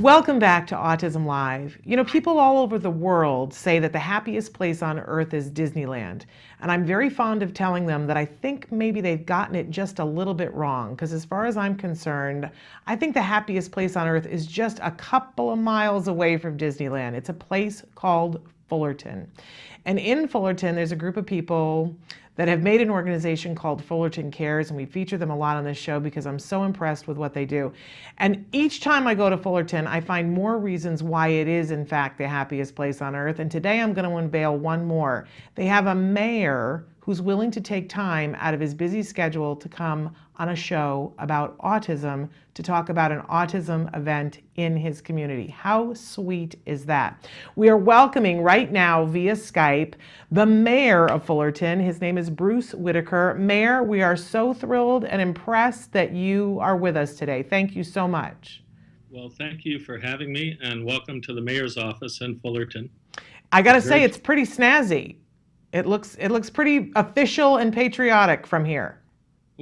Welcome back to Autism Live. You know, people all over the world say that the happiest place on earth is Disneyland. And I'm very fond of telling them that I think maybe they've gotten it just a little bit wrong. Because as far as I'm concerned, I think the happiest place on earth is just a couple of miles away from Disneyland. It's a place called Fullerton. And in Fullerton, there's a group of people that have made an organization called Fullerton Cares, and we feature them a lot on this show because I'm so impressed with what they do. And each time I go to Fullerton, I find more reasons why it is, in fact, the happiest place on earth. And today I'm going to unveil one more. They have a mayor who's willing to take time out of his busy schedule to come on a show about autism to talk about an autism event in his community. How sweet is that? We are welcoming right now via Skype the mayor of Fullerton. His name is Bruce Whitaker. Mayor, we are so thrilled and impressed that you are with us today. Thank you so much. Well, thank you for having me, and welcome to the mayor's office in Fullerton. I got to say, it's pretty snazzy. It looks pretty official and patriotic from here.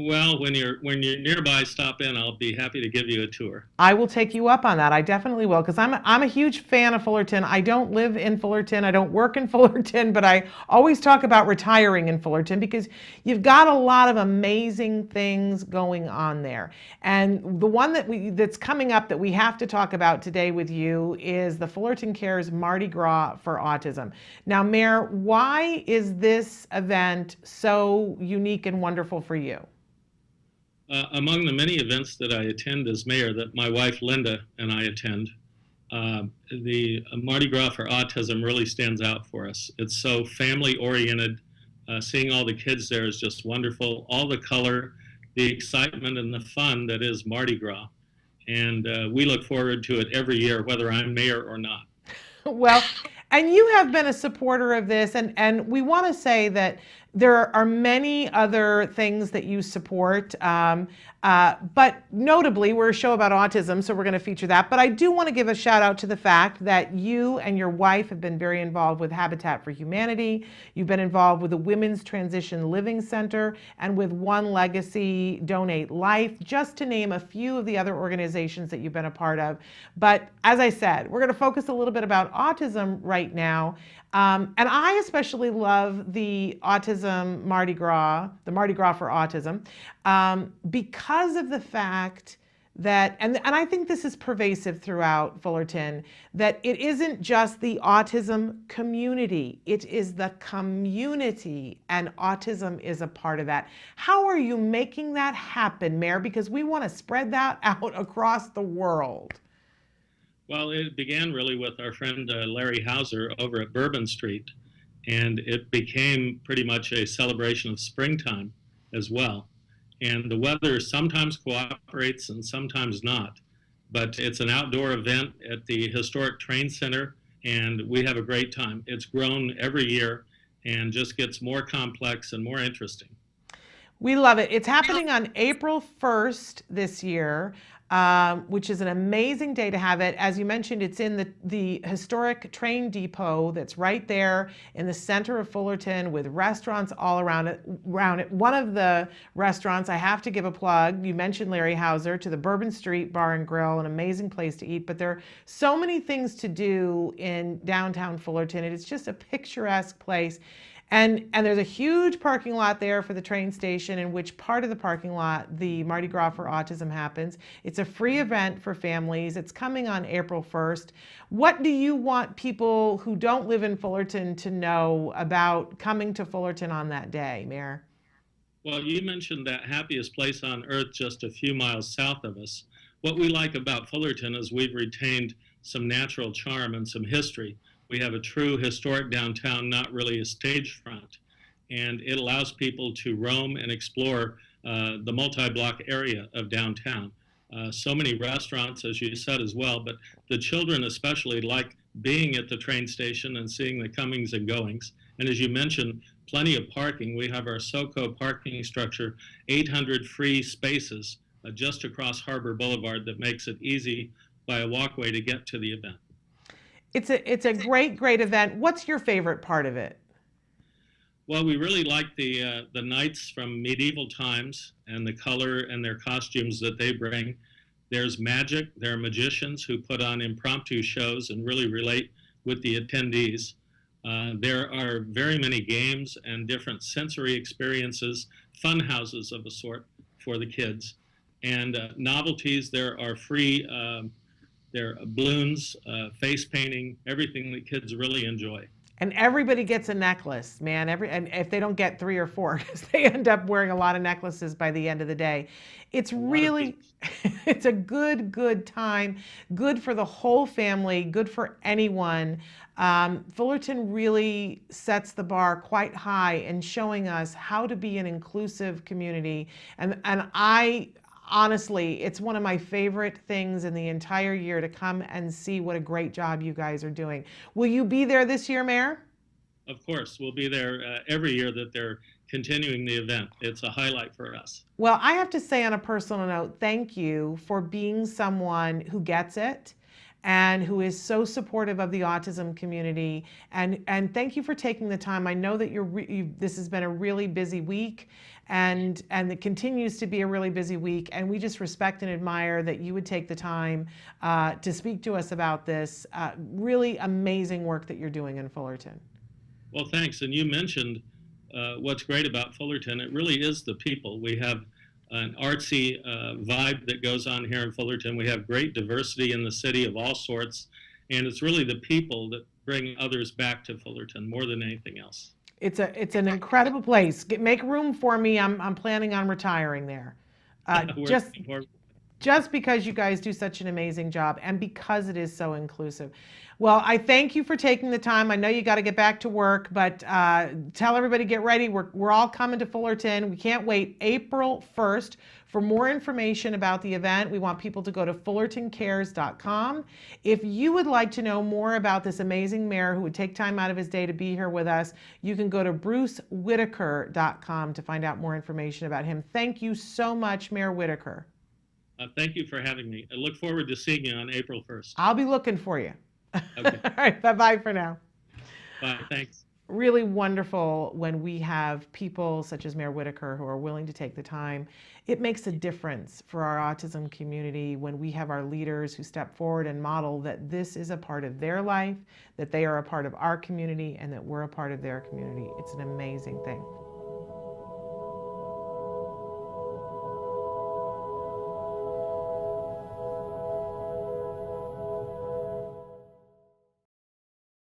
Well, when you're nearby, stop in. I'll be happy to give you a tour. I will take you up on that. I definitely will, because I'm a huge fan of Fullerton. I don't live in Fullerton. I don't work in Fullerton, but I always talk about retiring in Fullerton because you've got a lot of amazing things going on there. And the one that's coming up that we have to talk about today with you is the Fullerton Cares Mardi Gras for Autism. Now, Mayor, why is this event so unique and wonderful for you? Among the many events that I attend as mayor, that my wife Linda and I attend, the Mardi Gras for Autism really stands out for us. It's so family-oriented. Seeing all the kids there is just wonderful. All the color, the excitement, and the fun that is Mardi Gras. And we look forward to it every year, whether I'm mayor or not. Well, and you have been a supporter of this, and we want to say that there are many other things that you support, but notably, we're a show about autism, so we're going to feature that. But I do want to give a shout out to the fact that you and your wife have been very involved with Habitat for Humanity. You've been involved with the Women's Transition Living Center and with One Legacy Donate Life, just to name a few of the other organizations that you've been a part of. But as I said, we're going to focus a little bit about autism right now. And I especially love the Autism Mardi Gras, the Mardi Gras for Autism, because of the fact that, and I think this is pervasive throughout Fullerton, that it isn't just the autism community, it is the community, and autism is a part of that. How are you making that happen, Mayor? Because we want to spread that out across the world. Well, it began really with our friend Larry Hauser over at Bourbon Street, and it became pretty much a celebration of springtime as well. And the weather sometimes cooperates and sometimes not, but it's an outdoor event at the historic train center, and we have a great time. It's grown every year and just gets more complex and more interesting. We love it. It's happening on April 1st this year. Which is an amazing day to have it. As you mentioned, it's in the historic train depot that's right there in the center of Fullerton with restaurants all around it. One of the restaurants, I have to give a plug, you mentioned Larry Hauser, to the Bourbon Street Bar and Grill, an amazing place to eat. But there are so many things to do in downtown Fullerton. It's just a picturesque place. And there's a huge parking lot there for the train station, in which part of the parking lot the Mardi Gras for Autism happens. It's a free event for families. It's coming on April 1st. What do you want people who don't live in Fullerton to know about coming to Fullerton on that day, Mayor? Well, you mentioned that happiest place on earth just a few miles south of us. What we like about Fullerton is we've retained some natural charm and some history. We have a true historic downtown, not really a stage front, and it allows people to roam and explore the multi-block area of downtown. So many restaurants, as you said as well, but the children especially like being at the train station and seeing the comings and goings. And as you mentioned, plenty of parking. We have our SoCo parking structure, 800 free spaces just across Harbor Boulevard that makes it easy by a walkway to get to the event. It's a great event. What's your favorite part of it? Well, we really like the knights from medieval times and the color and their costumes that they bring. There's magic. There are magicians who put on impromptu shows and really relate with the attendees. There are very many games and different sensory experiences, fun houses of a sort for the kids. And novelties, there are free, there are balloons, face painting, everything that kids really enjoy. And everybody gets a necklace, man. And if they don't get 3 or 4, because they end up wearing a lot of necklaces by the end of the day. It's really, it's a good time, good for the whole family, good for anyone. Fullerton really sets the bar quite high in showing us how to be an inclusive community. And I honestly, it's one of my favorite things in the entire year to come and see what a great job you guys are doing. Will you be there this year, Mayor? Of course, we'll be there every year that they're continuing the event. It's a highlight for us. Well, I have to say on a personal note, thank you for being someone who gets it and who is so supportive of the autism community. And thank you for taking the time. I know that this has been a really busy week, and it continues to be a really busy week. And we just respect and admire that you would take the time to speak to us about this really amazing work that you're doing in Fullerton. Well, thanks. And you mentioned what's great about Fullerton. It really is the people. We have an artsy vibe that goes on here in Fullerton. We have great diversity in the city of all sorts, and it's really the people that bring others back to Fullerton more than anything else. It's an incredible place. Make room for me. I'm planning on retiring there. Just because you guys do such an amazing job and because it is so inclusive. Well, I thank you for taking the time. I know you got to get back to work, but tell everybody, get ready. We're all coming to Fullerton. We can't wait. April 1st. For more information about the event, we want people to go to fullertoncares.com. If you would like to know more about this amazing mayor who would take time out of his day to be here with us, you can go to brucewhitaker.com to find out more information about him. Thank you so much, Mayor Whitaker. Thank you for having me. I look forward to seeing you on April 1st. I'll be looking for you. Okay. All right, bye-bye for now. Bye, thanks. Really wonderful when we have people such as Mayor Whitaker who are willing to take the time. It makes a difference for our autism community when we have our leaders who step forward and model that this is a part of their life, that they are a part of our community, and that we're a part of their community. It's an amazing thing.